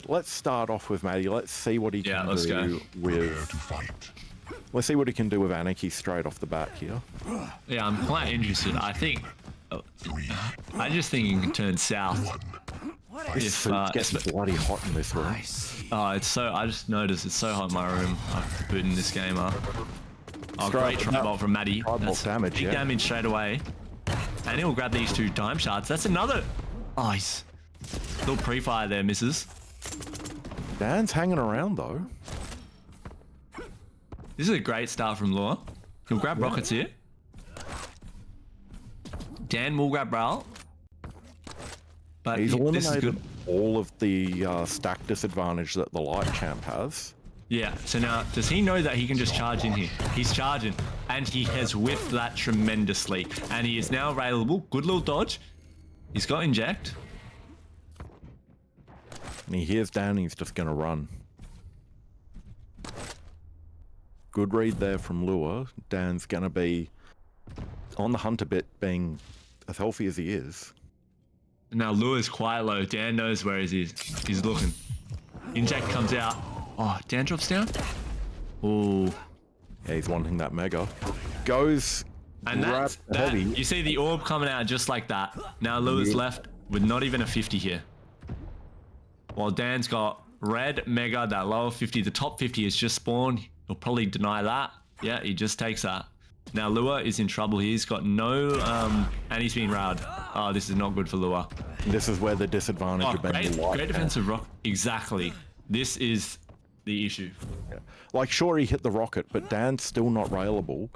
Let's start off with Maddie. Let's see what he can let's do go. with. Let's see what he can do with Anarchy straight off the bat here. Yeah, I'm quite interested. I just think you can turn south. This food gets bloody hot in this room. Oh, it's so. I just noticed it's so hot in my room. I've booting this game up. Oh, great tri-bolt from Maddie. That's damage, big damage straight away. And he'll grab these 2 time shards. That's another. Oh, he's little pre-fire there, misses. Dan's hanging around though. This is a great start from Lure. He'll grab rockets here. Dan will grab Rail. But he's this is eliminated good. all of the stack disadvantage that the light champ has. Yeah, so now, does he know that he can just charge in here? He's charging, and he has whiffed that tremendously. And he is now available. Good little dodge. He's got inject. And he hears Dan, he's just going to run. Good read there from Lure. Dan's going to be on the hunt a bit, being as healthy as he is. Now Lure's quite low. Dan knows where he is. He's looking. Inject comes out. Oh, Dan drops down. Oh. Yeah, he's wanting that mega. Goes. And that's that. You see the orb coming out just like that. Now Lure's left with not even a 50 here. While Dan's got red, mega, that lower 50. The top 50 is just spawned. He'll probably deny that. Yeah, he just takes that. Now Lure is in trouble. He's got no, and he's been railed. Oh, this is not good for Lure. This is where the disadvantage of being light. Great defensive rock. Exactly. This is the issue. Yeah. Like, sure, he hit the rocket, but Dan's still not railable,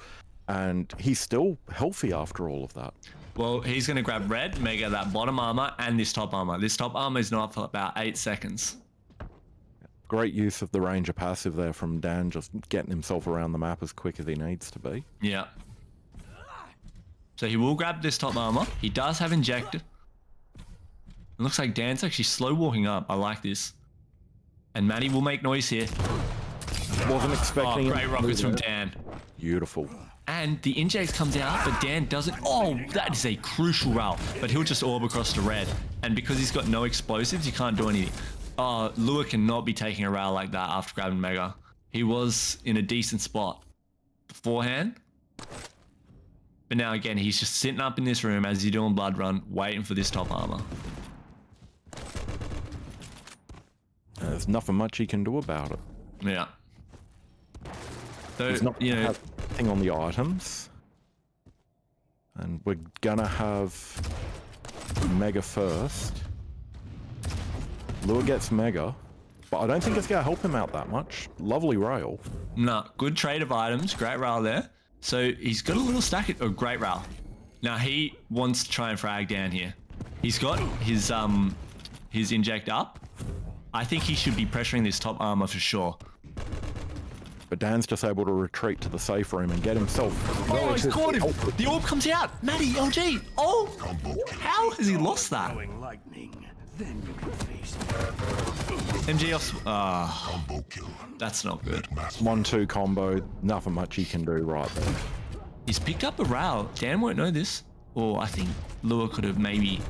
and he's still healthy after all of that. Well, he's going to grab red, mega, that bottom armor, and this top armor. This top armor is not for about 8 seconds. Great use of the Ranger passive there from Dan, just getting himself around the map as quick as he needs to be. Yeah. So he will grab this top armor. He does have inject. It looks like Dan's actually slow walking up. I like this. And Maddie will make noise here. Wasn't expecting. Oh, great rockets from Dan. Beautiful. And the inject comes out, but Dan doesn't. Oh, that is a crucial rail. But he'll just orb across to red. And because he's got no explosives, he can't do anything. Oh, Lure cannot be taking a rail like that after grabbing mega. He was in a decent spot beforehand. But now again, he's just sitting up in this room as he's doing blood run, waiting for this top armor. There's nothing much he can do about it. Yeah. So, he's not you know, anything on the items. And we're gonna have mega first. Lure gets mega, but I don't think it's gonna help him out that much. Lovely rail. No, good trade of items. Great rail there. So he's got a little stack of great rail. Now he wants to try and frag down here. He's got his inject up. I think he should be pressuring this top armor for sure. But Dan's just able to retreat to the safe room and get himself. Oh, he's caught him. The orb comes out. Maddie, LG. Oh, how has he lost that? Then you can face MG off. That's not good. 1-2 combo. Nothing much he can do right there. He's picked up a rail. Dan won't know this. Or I think Lure could have maybe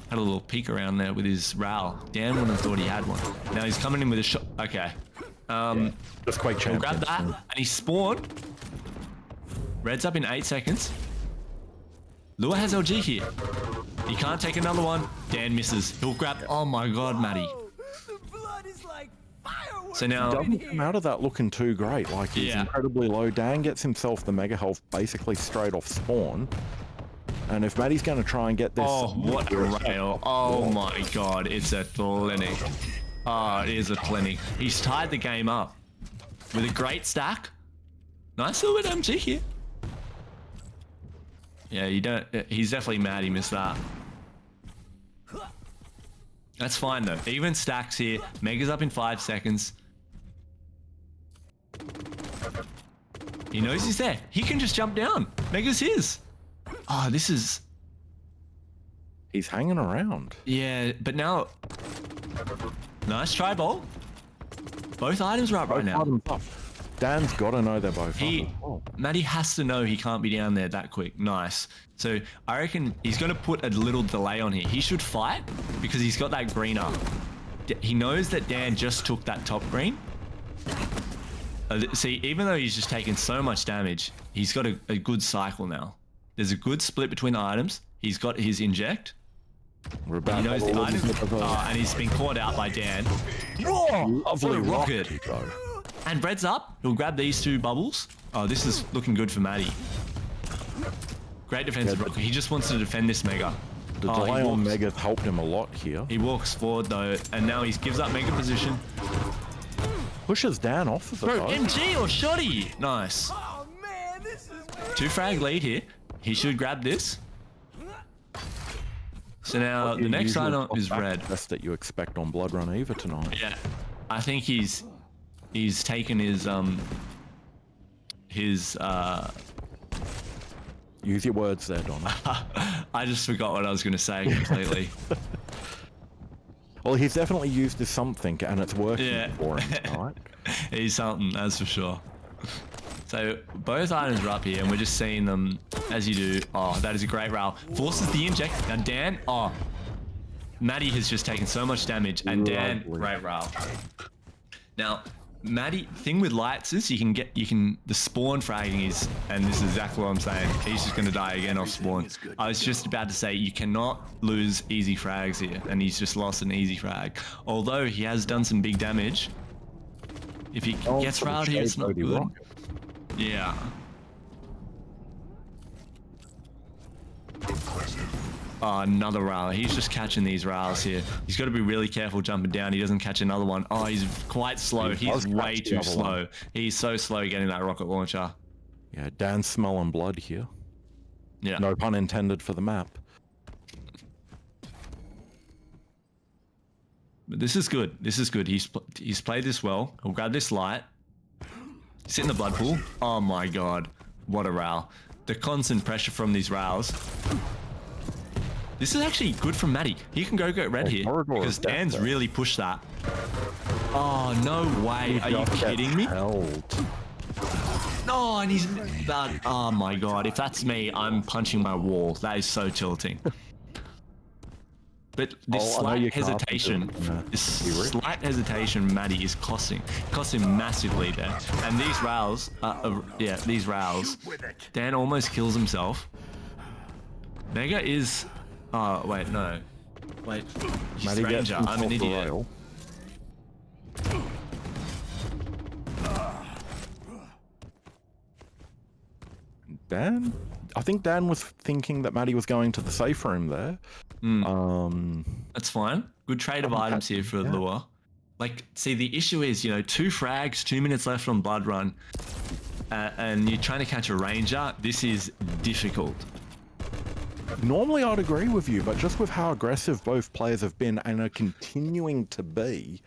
had a little peek around there with his rail. Dan wouldn't have thought he had one. Now he's coming in with a shot. Okay. Just Quake champ. Grab that, and he spawned. Red's up in 8 seconds. Lure has LG here. He can't take another one. Dan misses. He'll grab. Oh my god, Maddie. The blood is like fireworks. So now. He doesn't come out of that looking too great. Like, he's incredibly low. Dan gets himself the mega health basically straight off spawn. And if Maddie's going to try and get this... Oh, what a rail. Oh my god, it's a clinic. Oh, it is a clinic. He's tied the game up with a great stack. Nice little bit of MG here. Yeah, you don't... He's definitely mad he missed that. That's fine though. Even stacks here. Mega's up in 5 seconds. He knows he's there. He can just jump down. Mega's his. Oh, this is... He's hanging around. Yeah, but now... Nice try, Bolt. Both items are up right now. Dan's got to know they're both Maddie has to know he can't be down there that quick. Nice. So I reckon he's going to put a little delay on here. He should fight because he's got that green up. he knows that Dan just took that top green. See, even though he's just taken so much damage, he's got a good cycle now. There's a good split between the items. He's got his inject. We're about He knows the items. And he's been caught out by Dan. Whoa! Lovely rocket. rocket. And Bread's up. He'll grab these 2 bubbles. Oh, this is looking good for Maddie. Great defensive rocket. He just wants to defend this Mega. The delay on Mega helped him a lot here. He walks forward though, and now he gives up Mega position. Pushes Dan off of it. Bro, MG or Shoddy? Nice. Oh man, this is great. 2 frag lead here. He should grab this. So now the next item is red. Best that you expect on Blood Run Eva tonight. Yeah, I think he's taken his Use your words there, Donna. I just forgot what I was going to say completely. Well, he's definitely used as something, and it's working for him tonight. He's something, that's for sure. So both items are up here, and we're just seeing them as you do. Oh, that is a great rail. Forces the inject. Now Dan, Maddie has just taken so much damage, and Dan, great rail. Now, Maddie, thing with lights is the spawn fragging is, and this is exactly what I'm saying, he's just gonna die again off spawn. I was just about to say, you cannot lose easy frags here, and he's just lost an easy frag. Although he has done some big damage. If he gets railed here, it's not good. Yeah. Oh, another rail. He's just catching these rails here. He's got to be really careful jumping down. He doesn't catch another one. Oh, he's quite slow. He's way too slow. He's so slow getting that rocket launcher. Yeah, Dan's smelling blood here. Yeah. No pun intended for the map. But this is good. This is good. He's played this well. He'll grab this light. Sit in the blood pool. Oh my god. What a rail. The constant pressure from these rails. This is actually good from Maddie. He can go get red here because Dan's really pushed that. Oh, no way. Are you kidding me? No, and he's that. Oh my god. If that's me, I'm punching my wall. That is so tilting. But this slight hesitation, Maddie is costing massively there. And these rails, these rails, Dan almost kills himself. Mega is, oh wait, no, wait, he's Ranger. I'm an idiot. Dan? I think Dan was thinking that Maddie was going to the safe room there. That's fine. Good trade of items here for Lure. Like, see, the issue is, 2 frags, 2 minutes left on Blood Run, and you're trying to catch a Ranger. This is difficult. Normally I'd agree with you, but just with how aggressive both players have been and are continuing to be,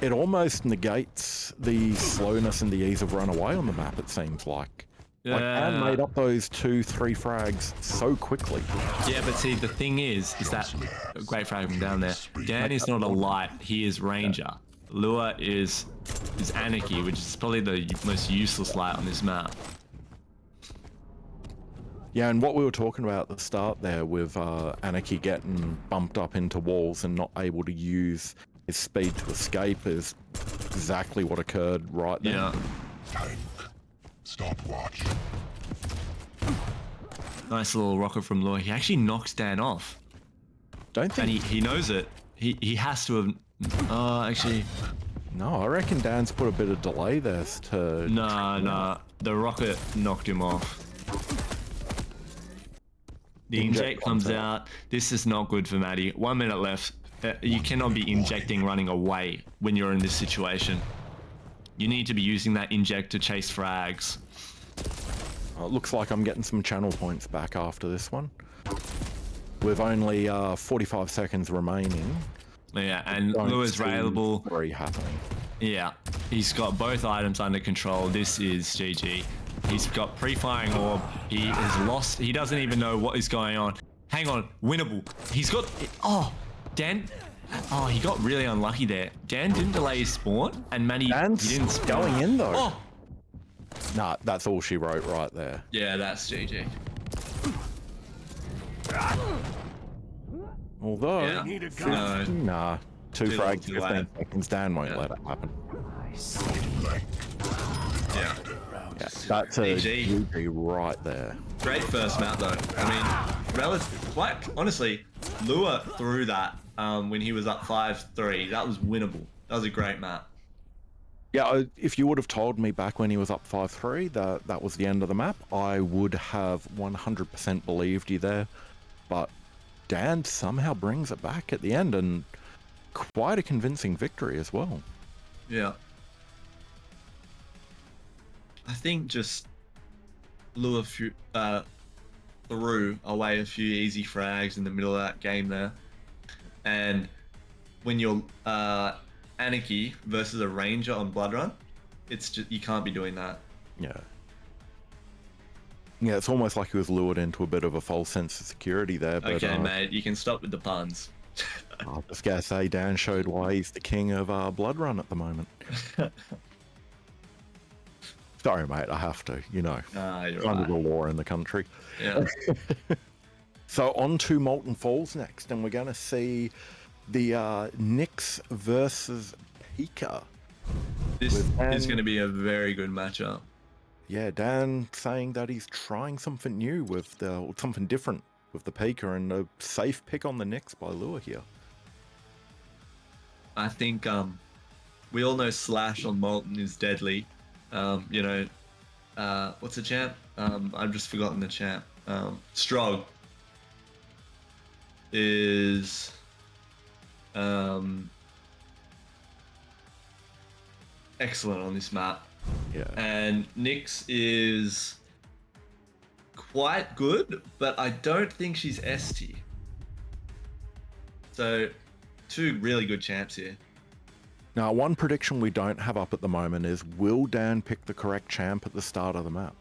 it almost negates the slowness and the ease of runaway on the map, it seems like. Like, Dan made up those 2-3 frags so quickly. Yeah, but see, the thing is that great frag from down there. Dan is not a light; he is Ranger. Lure is Anarchy, which is probably the most useless light on this map. Yeah, and what we were talking about at the start there with Anarchy getting bumped up into walls and not able to use his speed to escape is exactly what occurred right there. Yeah. Stopwatch. Nice little rocket from Lure. He actually knocks Dan off. Don't think... And he knows it. He has to have... actually... No, I reckon Dan's put a bit of delay there to... Nah. The rocket knocked him off. The inject comes out. This is not good for Maddie. 1 minute left. You cannot be injecting running away when you're in this situation. You need to be using that inject to chase frags. It looks like I'm getting some channel points back after this one. With only 45 seconds remaining. Yeah, and Lure's railable. Very happening. Yeah, he's got both items under control. This is GG. He's got pre-firing orb. He has lost. He doesn't even know what is going on. Hang on, winnable. He's got... Oh, Dan... Oh, he got really unlucky there. Dan didn't delay his spawn, and Maddie didn't spawn. Going in though. Oh! Nah, that's all she wrote right there. Yeah, that's GG. Although, Yeah. nah, Two Too long, frags, too 15 late. seconds. Dan won't Yeah. let it happen. Yeah. Yeah, that's a GG. GG right there. Great first map though. I mean, quite honestly, Lua threw that when he was up 5-3. That was winnable. That was a great map. Yeah, if you would have told me back when he was up 5-3 that that was the end of the map, I would have 100% believed you there. But Dan somehow brings it back at the end, and quite a convincing victory as well. Yeah. I think just Lua threw away a few easy frags in the middle of that game there. And when you're Anarchy versus a Ranger on Blood Run, it's just, you can't be doing that. Yeah. Yeah, it's almost like he was lured into a bit of a false sense of security there. But, Okay, mate, you can stop with the puns. I was just going to say, Dan showed why he's the king of Blood Run at the moment. Sorry, mate, I have to, you know. You're Under right. the law in the country. Yeah. So on to Molten Falls next, and we're going to see the Knicks versus Pika. This is Dan- going to be a very good matchup. Yeah, Dan saying that he's trying something new with something different with the Pika, and a safe pick on the Knicks by Lua here. I think we all know Slash on Molten is deadly. You know, what's the champ? I've just forgotten the champ. Strog is excellent on this map. Yeah. And Nyx is quite good, but I don't think she's S tier. So, two really good champs here. Now, one prediction we don't have up at the moment is, will Dan pick the correct champ at the start of the map?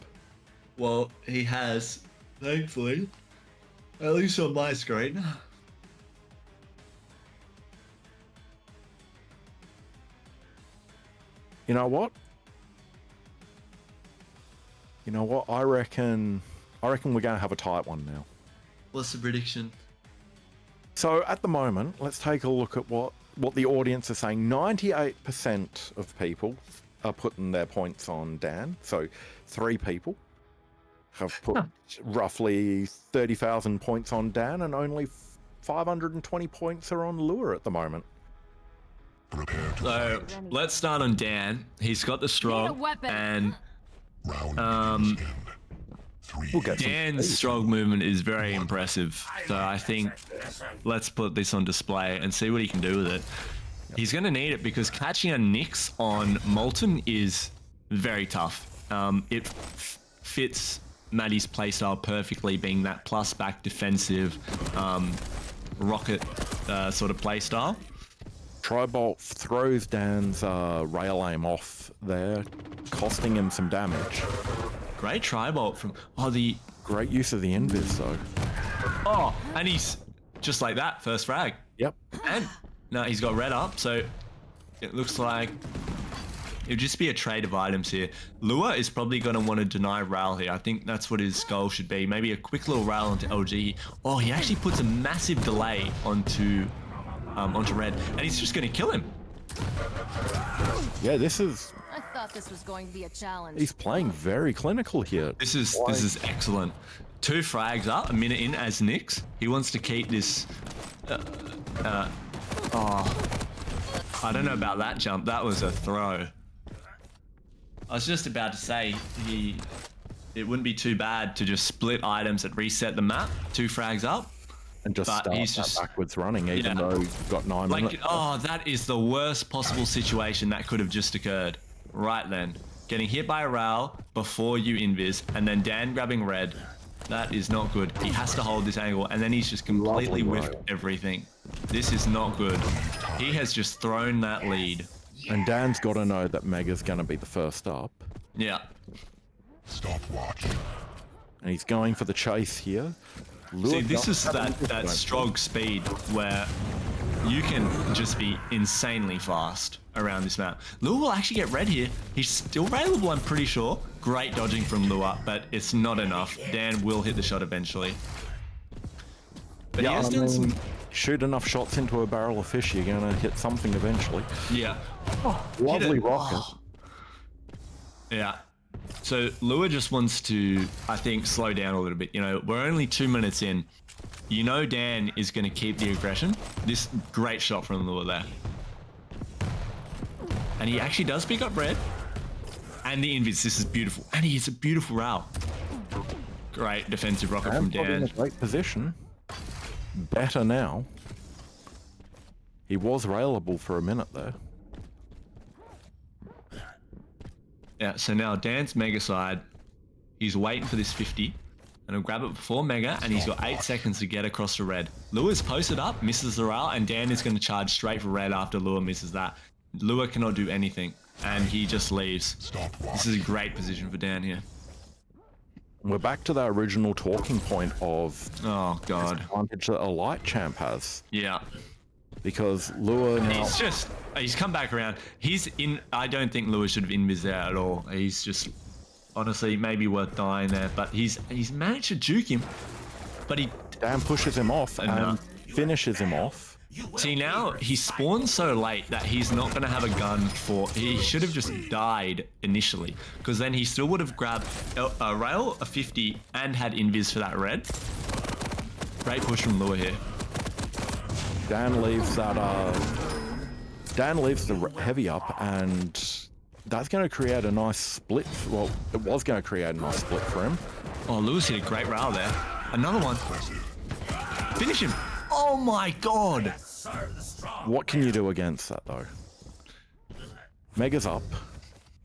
Well, he has, thankfully, at least on my screen. You know what? You know what? I reckon we're going to have a tight one now. What's the prediction? So at the moment, let's take a look at what the audience is saying. 98% of people are putting their points on Dan. So 3 people have put roughly 30,000 points on Dan, and only 520 points are on Lure at the moment. So let's start on Dan. He's got the strong, and We'll get some Dan's speed. strong movement is very impressive. So I think let's put this on display and see what he can do with it. He's going to need it because catching a Nyx on Molten is very tough. It fits Maddie's playstyle perfectly, being that plus back defensive rocket sort of playstyle. Tribolt throws Dan's rail aim off there, costing him some damage. Great Tribolt from the Great use of the invis though. and he's just like that, first frag. Yep. And no, he's got red up, so it looks like it'll just be a trade of items here. Lua is probably going to want to deny rail here. I think that's what his goal should be. Maybe a quick little rail onto LG. Oh, he actually puts a massive delay onto red, and he's just going to kill him. Yeah, this is... I thought this was going to be a challenge. He's playing very clinical here. This is excellent. 2 frags up, a minute in as Nyx. He wants to keep this. I don't know about that jump. That was a throw. I was just about to say it wouldn't be too bad to just split items and reset the map. 2 frags up. And just But start he's that just- backwards running, even Yeah. though you've got 9 minutes. That is the worst possible situation that could have just occurred. Right then. Getting hit by a rail before you invis, and then Dan grabbing red. That is not good. He has to hold this angle, and then he's just completely Lovely whiffed rail. everything. This is not good. He has just thrown that lead. And Dan's got to know that Mega's going to be the first up. Yeah. Stopwatch. And he's going for the chase here. See, this is Lure that doesn't- strong speed where you can just be insanely fast around this map. Lua will actually get red here. He's still available, I'm pretty sure. Great dodging from Lua, but it's not enough. Dan will hit the shot eventually. But Yeah, he has I done some mean, shoot enough shots into a barrel of fish, you're gonna hit something eventually. Yeah. Lovely it. rocket. Yeah. So Lua just wants to, I think, slow down a little bit. You know, we're only 2 minutes in. You know Dan is going to keep the aggression. This great shot from Lua there. And he actually does pick up red. And the invis, this is beautiful. And he hits a beautiful rail. Great defensive rocket from Dan. In a Dan. great position. Better now. He was railable for a minute there. Yeah, so now Dan's mega side. He's waiting for this 50. And he'll grab it before mega, and he's got 8 seconds to get across to red. Lua's posted up, misses the rail, and Dan is going to charge straight for red after Lua misses that. Lua cannot do anything, and he just leaves. This is a great position for Dan here. We're back to that original talking point of Oh, God. advantage that a light champ has. Yeah. Because Lua now... He's come back around. He's in, I don't think Lua should have invis there at all. He's just, honestly, maybe worth dying there, but he's managed to juke him, but he... Dan pushes him off and finishes him off. See, now he spawns so late that he's not going to have a gun for... He should have just died initially, because then he still would have grabbed a rail, a 50, and had invis for that red. Great push from Lua here. Dan leaves that... Dan leaves the heavy up, and that's going to create a nice split. Well, it was going to create a nice split for him. Oh, Lewis hit a great rail there. Another one. Finish him. Oh my God. What can you do against that, though? Mega's up.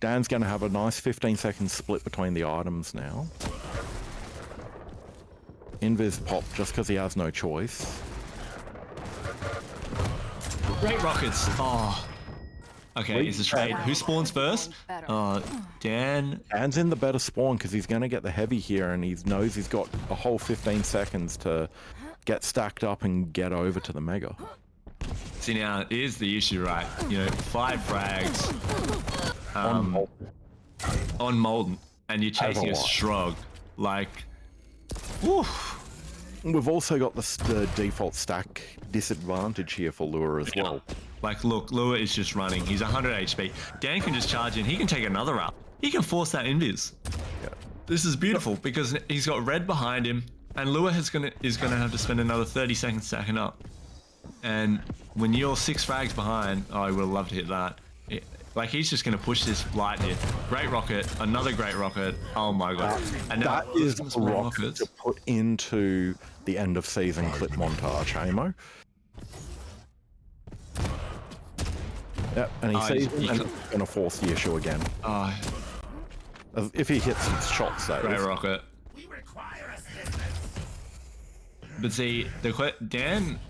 Dan's going to have a nice 15-second split between the items now. Invis pop just because he has no choice. Great rockets. Oh. Okay, it's a trade. Who spawns first? Dan. Dan's in the better spawn because he's going to get the heavy here, and he knows he's got a whole 15 seconds to get stacked up and get over to the mega. See, now, here's the issue, right? You know, 5 frags on Molten, and you're chasing a Shrug. Like, oof. We've also got the default stack disadvantage here for Lua as well. Like, look, Lua is just running. He's 100 HP. Dan can just charge in. He can take another out. He can force that invis. Yeah. This is beautiful because he's got red behind him, and Lua is gonna have to spend another 30 seconds stacking up. And when you're 6 frags behind, oh, I would have loved to hit that. Like, he's just going to push this light here. Great rocket, another great rocket. Oh my God. And now that is a rocket to put into the end of season clip montage, Amo. Yep, and he sees him and he's going to force the issue again. If he hits his shots, that great is. rocket. But see, Dan...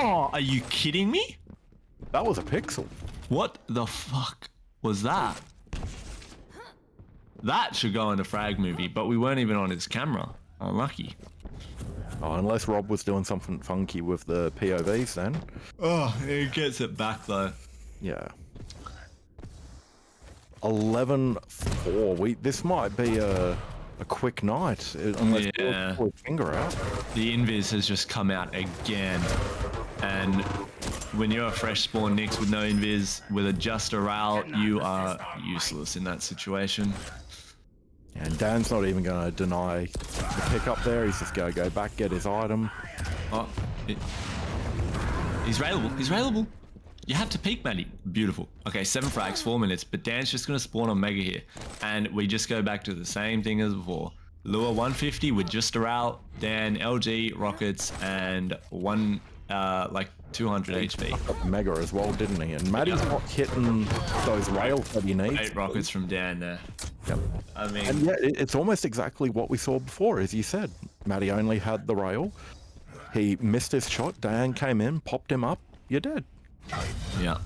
Oh, are you kidding me? That was a pixel. What the fuck was that? That should go in a frag movie, but we weren't even on his camera. Unlucky. Oh, unless Rob was doing something funky with the POVs then. Oh, he gets it back though. Yeah. 11-4. This might be a quick night unless we pull his finger out. The invis has just come out again, and when you're a fresh spawn Nyx with no invis with a just a rail, you are useless in that situation. And Dan's not even going to deny the pick up there. He's just going to go back, get his item. Oh, he's railable. He's railable. You have to peek, Maddie. Beautiful. Okay, 7 frags, 4 minutes, but Dan's just going to spawn on Mega here. And we just go back to the same thing as before. Lua 150 with just a rail, Dan LG, rockets, and like 200 HP. Mega as well, didn't he? And Maddie's not hitting those rails that he needs. 8 rockets from Dan there. Yep. I mean... And yeah, it's almost exactly what we saw before, as you said. Maddie only had the rail. He missed his shot. Dan came in, popped him up. You're dead. Yeah.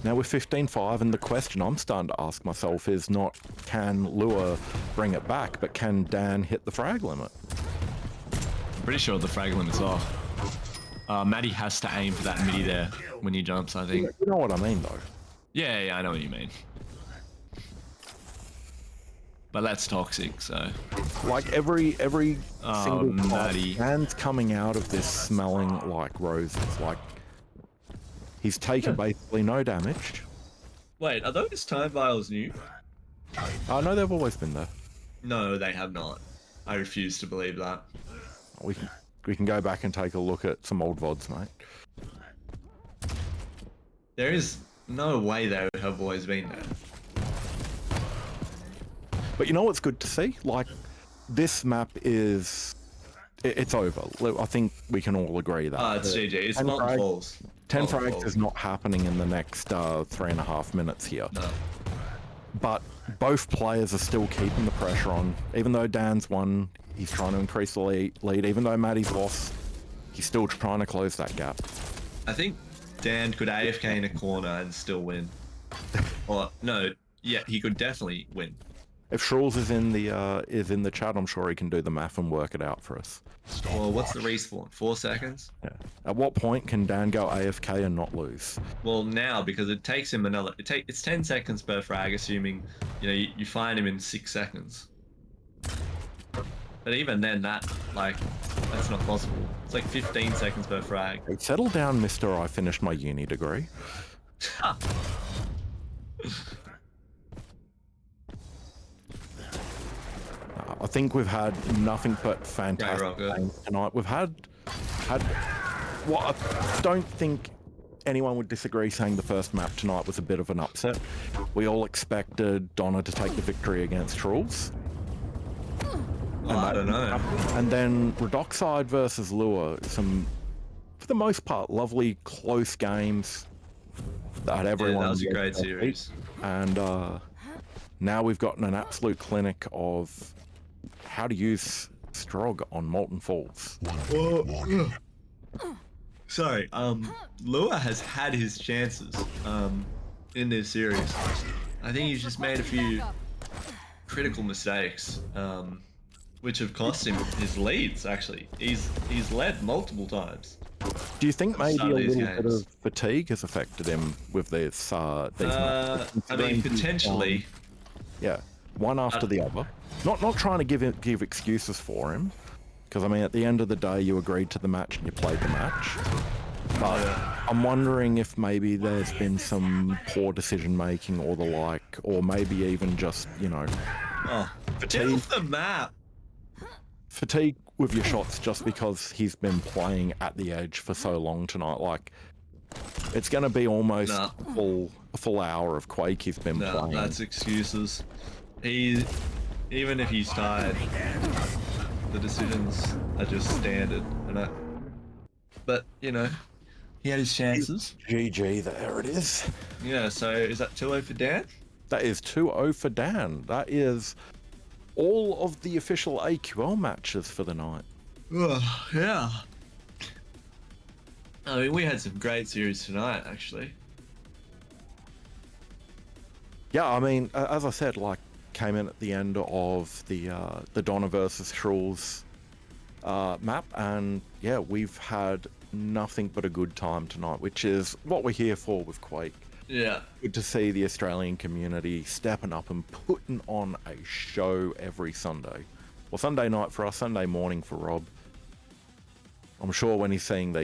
Now we're 15-5, and the question I'm starting to ask myself is not can Lua bring it back, but can Dan hit the frag limit? I'm pretty sure the frag limit's off. Maddie has to aim for that midi there when he jumps, I think. You know what I mean, though. Yeah, I know what you mean. But that's toxic, so. Like every single Matty. man's coming out of this smelling like roses. Like he's taken basically no damage. Wait, are those time vials new? I know they've always been there. No, they have not. I refuse to believe that. We can go back and take a look at some old VODs, mate. There is no way they have always been there. But you know what's good to see? Like, this map is... It's over. I think we can all agree that. It's GG. It's 10 Molten frags- Falls. 10 Molten frags Falls. is not happening in the next 3.5 minutes here. No. But both players are still keeping the pressure on. Even though Dan's won, he's trying to increase the lead. Even though Matty's lost, he's still trying to close that gap. I think Dan could AFK in a corner and still win. Or, no, yeah, he could definitely win. If Shruls is in the chat, I'm sure he can do the math and work it out for us. Well, what's the respawn? 4 seconds? Yeah. At what point can Dan go AFK and not lose? Well, now, because it takes him another... It's 10 seconds per frag, assuming, you know, you find him in 6 seconds. But even then, that's not possible. It's like 15 seconds per frag. Hey, settle down, mister. I finished my uni degree. I think we've had nothing but fantastic Rocket. games tonight. We've had what I don't think anyone would disagree saying the first map tonight was a bit of an upset. We all expected Donna to take the victory against Trulls. I don't know. And then Redoxide versus Lure, some, for the most part, lovely close games that had everyone. Yeah, that was a on great their series. feet. And now we've gotten an absolute clinic of how to use Strog on Molten Falls. Sorry, Lua has had his chances in this series. I think he's just made a few critical mistakes, which have cost him his leads, actually. He's led multiple times. Do you think maybe a Some of these little bit games. of fatigue has affected him with these I matches? mean, Considering he's, potentially. yeah, one after the other. Not trying to give excuses for him, because I mean, at the end of the day, you agreed to the match and you played the match. But I'm wondering if maybe there's been some poor decision making or the like, or maybe even just, you know, Oh, get fatigue. off the map! Fatigue with your shots just because he's been playing at the edge for so long tonight. Like, it's going to be almost Nah. a full hour of Quake he's been No, playing. that's excuses. Even if he's tired, the decisions are just standard. But, you know, he had his chances. GG, there it is. Yeah, so is that 2-0 for Dan? That is 2-0 for Dan. That is all of the official AQL matches for the night. Yeah. I mean, we had some great series tonight, actually. Yeah, I mean, as I said, like, came in at the end of the Donna versus Shruls map, and yeah, we've had nothing but a good time tonight, which is what we're here for with Quake. Yeah. Good to see the Australian community stepping up and putting on a show every Sunday. Well, Sunday night for us, Sunday morning for Rob. I'm sure when he's seeing these